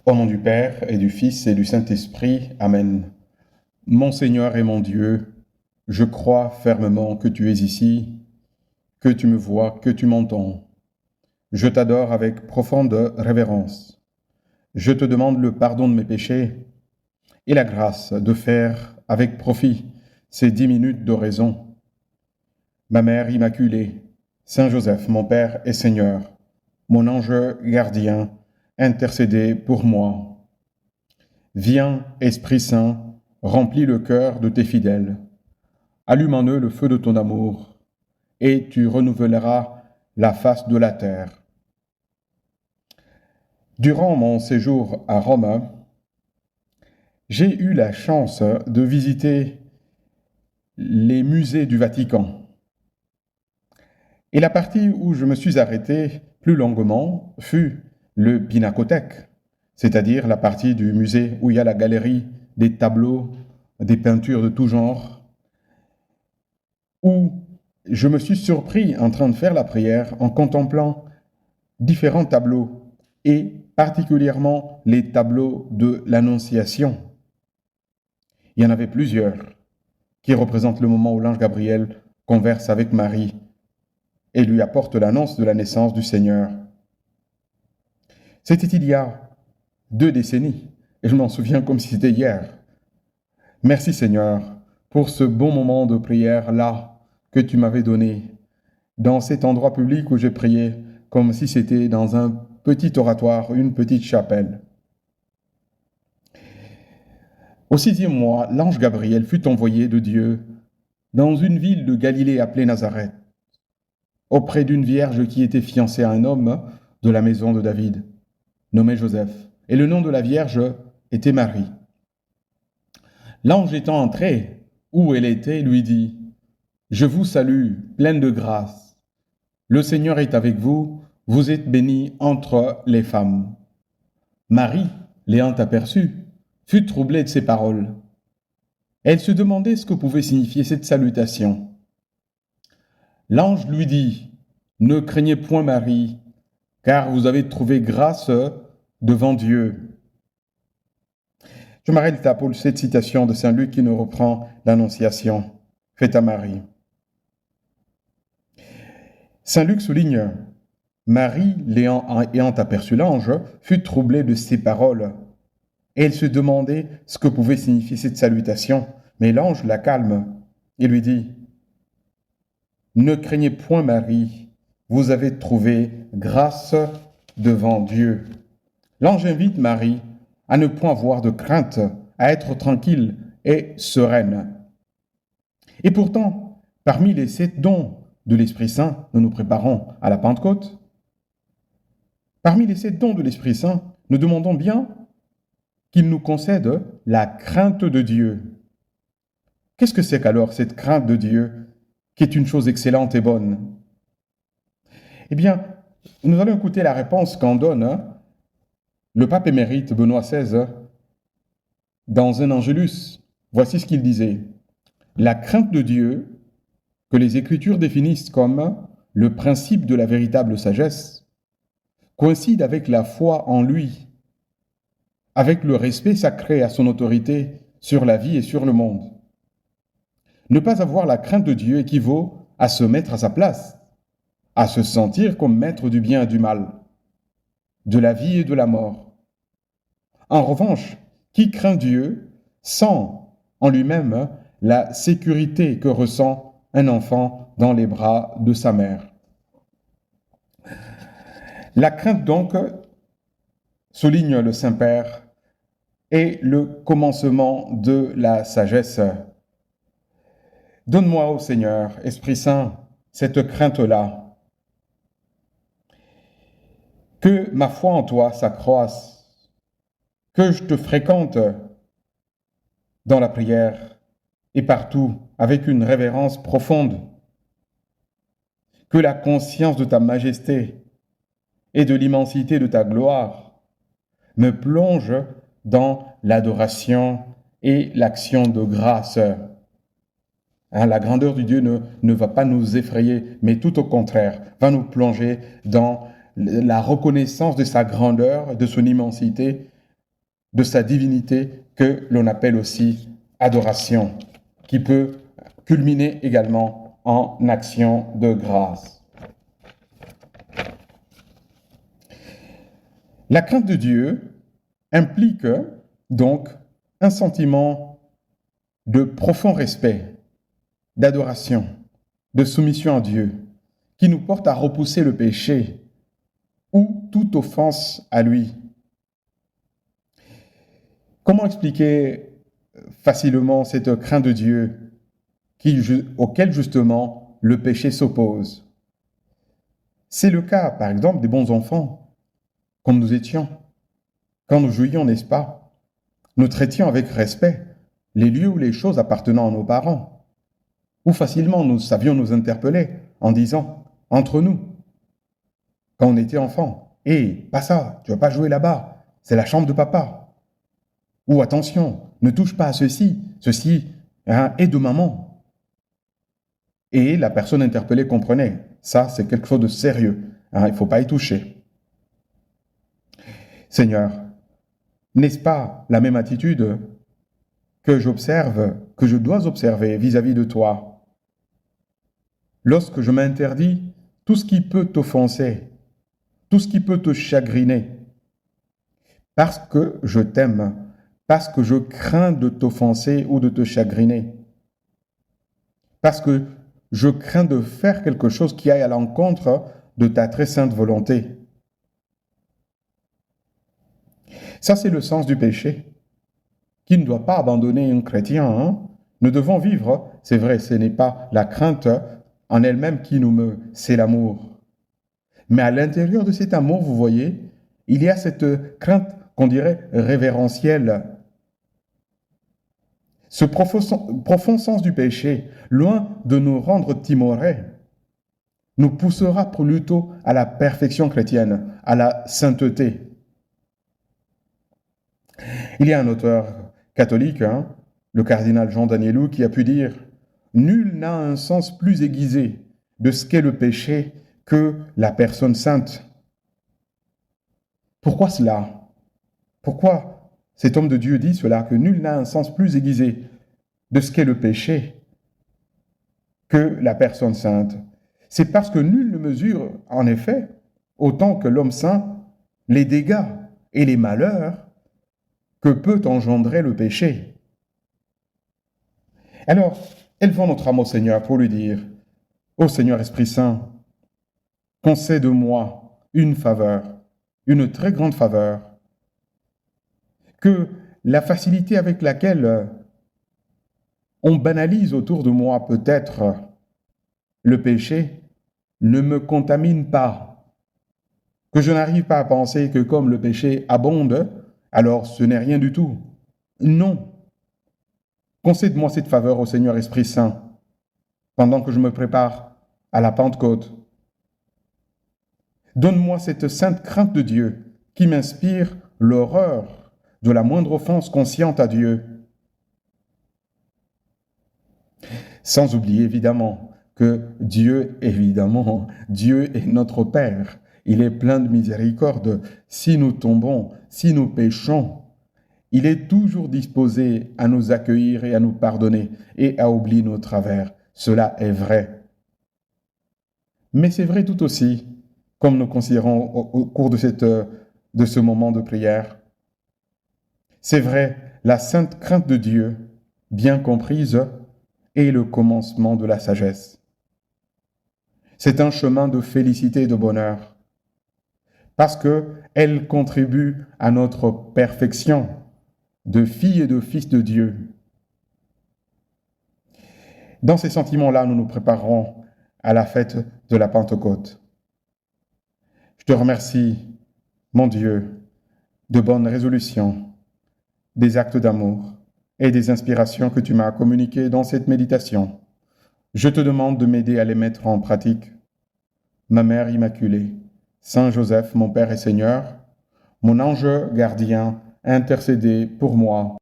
Au nom du Père et du Fils et du Saint-Esprit, Amen. Mon Seigneur et mon Dieu, je crois fermement que tu es ici, que tu me vois, que tu m'entends. Je t'adore avec profonde révérence. Je te demande le pardon de mes péchés et la grâce de faire avec profit ces 10 minutes d'oraison. Ma Mère Immaculée, Saint Joseph, mon Père et Seigneur, mon ange gardien, intercédez pour moi. Viens, Esprit Saint, remplis le cœur de tes fidèles. Allume en eux le feu de ton amour, et tu renouvelleras la face de la terre. Durant mon séjour à Rome, j'ai eu la chance de visiter les musées du Vatican. Et la partie où je me suis arrêté plus longuement fut le Pinacothèque, c'est-à-dire la partie du musée où il y a la galerie des tableaux, des peintures de tout genre, où je me suis surpris en train de faire la prière en contemplant différents tableaux et particulièrement les tableaux de l'Annonciation. Il y en avait plusieurs qui représentent le moment où l'ange Gabriel converse avec Marie et lui apporte l'annonce de la naissance du Seigneur. C'était il y a 2 décennies et je m'en souviens comme si c'était hier. Merci Seigneur pour ce bon moment de prière-là que tu m'avais donné dans cet endroit public où j'ai prié comme si c'était dans un petit oratoire, une petite chapelle. Au 6e mois, l'ange Gabriel fut envoyé de Dieu dans une ville de Galilée appelée Nazareth, auprès d'une vierge qui était fiancée à un homme de la maison de David, nommé Joseph, et le nom de la vierge était Marie. L'ange étant entré où elle était, lui dit, « Je vous salue, pleine de grâce. Le Seigneur est avec vous, vous êtes bénie entre les femmes. » Marie, l'ayant aperçue, fut troublée de ces paroles. Elle se demandait ce que pouvait signifier cette salutation. L'ange lui dit, « Ne craignez point Marie, car vous avez trouvé grâce devant Dieu. » Je m'arrête là pour cette citation de Saint Luc qui nous reprend l'Annonciation faite à Marie. Saint Luc souligne, Marie, ayant aperçu l'ange, fut troublée de ces paroles. Et elle se demandait ce que pouvait signifier cette salutation. Mais l'ange la calme et lui dit, « Ne craignez point Marie, vous avez trouvé grâce devant Dieu. » L'ange invite Marie à ne point avoir de crainte, à être tranquille et sereine. Et pourtant, parmi les 7 dons de l'Esprit Saint, nous nous préparons à la Pentecôte, parmi les 7 dons de l'Esprit Saint, nous demandons bien qu'il nous concède la crainte de Dieu. Qu'est-ce que c'est qu'alors cette crainte de Dieu qui est une chose excellente et bonne? Eh bien, nous allons écouter la réponse qu'en donne le pape émérite Benoît XVI dans un Angélus. Voici ce qu'il disait. La crainte de Dieu, que les Écritures définissent comme le principe de la véritable sagesse, coïncide avec la foi en lui, avec le respect sacré à son autorité sur la vie et sur le monde. Ne pas avoir la crainte de Dieu équivaut à se mettre à sa place, à se sentir comme maître du bien et du mal, de la vie et de la mort. En revanche, qui craint Dieu sent en lui-même la sécurité que ressent un enfant dans les bras de sa mère. La crainte donc, souligne le Saint-Père, est le commencement de la sagesse. Donne-moi, ô Seigneur, Esprit Saint, cette crainte-là. Que ma foi en toi s'accroisse, que je te fréquente dans la prière et partout avec une révérence profonde, que la conscience de ta majesté et de l'immensité de ta gloire me plonge dans l'adoration et l'action de grâce. La grandeur du Dieu ne va pas nous effrayer, mais tout au contraire, va nous plonger dans la reconnaissance de sa grandeur, de son immensité, de sa divinité que l'on appelle aussi adoration, qui peut culminer également en action de grâce. La crainte de Dieu implique donc un sentiment de profond respect, d'adoration, de soumission à Dieu, qui nous porte à repousser le péché ou toute offense à lui. Comment expliquer facilement cette crainte de Dieu auquel justement le péché s'oppose? C'est le cas, par exemple, des bons enfants, comme nous étions. Quand nous jouions, n'est-ce pas? Nous traitions avec respect les lieux ou les choses appartenant à nos parents. Ou facilement nous savions nous interpeller en disant, entre nous, quand on était enfant, « Hé, pas ça, tu vas pas jouer là-bas, c'est la chambre de papa. » Ou « Attention, ne touche pas à ceci, ceci est de maman. » Et la personne interpellée comprenait, ça c'est quelque chose de sérieux, il ne faut pas y toucher. Seigneur, n'est-ce pas la même attitude que je dois observer vis-à-vis de toi? Lorsque je m'interdis tout ce qui peut t'offenser, tout ce qui peut te chagriner, parce que je t'aime, parce que je crains de t'offenser ou de te chagriner, parce que je crains de faire quelque chose qui aille à l'encontre de ta très sainte volonté. Ça, c'est le sens du péché, qui ne doit pas abandonner un chrétien. Nous devons vivre, c'est vrai, ce n'est pas la crainte en elle-même qui nous meut, c'est l'amour. Mais à l'intérieur de cet amour, vous voyez, il y a cette crainte qu'on dirait révérentielle. Ce profond sens du péché, loin de nous rendre timorés, nous poussera plutôt à la perfection chrétienne, à la sainteté. Il y a un auteur catholique, le cardinal Jean Danielou, qui a pu dire « Nul n'a un sens plus aiguisé de ce qu'est le péché que la personne sainte. » Pourquoi cela? Pourquoi cet homme de Dieu dit cela, que nul n'a un sens plus aiguisé de ce qu'est le péché que la personne sainte? C'est parce que nul ne mesure, en effet, autant que l'homme saint, les dégâts et les malheurs que peut engendrer le péché. Alors, élevons notre âme au Seigneur pour lui dire, « Ô Seigneur Esprit Saint, concède-moi une faveur, une très grande faveur, que la facilité avec laquelle on banalise autour de moi peut-être le péché ne me contamine pas, que je n'arrive pas à penser que comme le péché abonde, alors ce n'est rien du tout. Non. Concède-moi cette faveur au Seigneur Esprit Saint, pendant que je me prépare à la Pentecôte. Donne-moi cette sainte crainte de Dieu qui m'inspire l'horreur de la moindre offense consciente à Dieu. Sans oublier évidemment que Dieu est notre Père. Il est plein de miséricorde. Si nous tombons, si nous péchons, il est toujours disposé à nous accueillir et à nous pardonner et à oublier nos travers. Cela est vrai. Mais c'est vrai tout aussi, comme nous considérons au cours de ce moment de prière. C'est vrai, la sainte crainte de Dieu, bien comprise, est le commencement de la sagesse. C'est un chemin de félicité et de bonheur, parce qu'elle contribue à notre perfection de filles et de fils de Dieu. Dans ces sentiments-là, nous nous préparons à la fête de la Pentecôte. Je te remercie, mon Dieu, de bonnes résolutions, des actes d'amour et des inspirations que tu m'as communiquées dans cette méditation. Je te demande de m'aider à les mettre en pratique. Ma Mère Immaculée, Saint Joseph, mon Père et Seigneur, mon ange gardien, intercédez pour moi.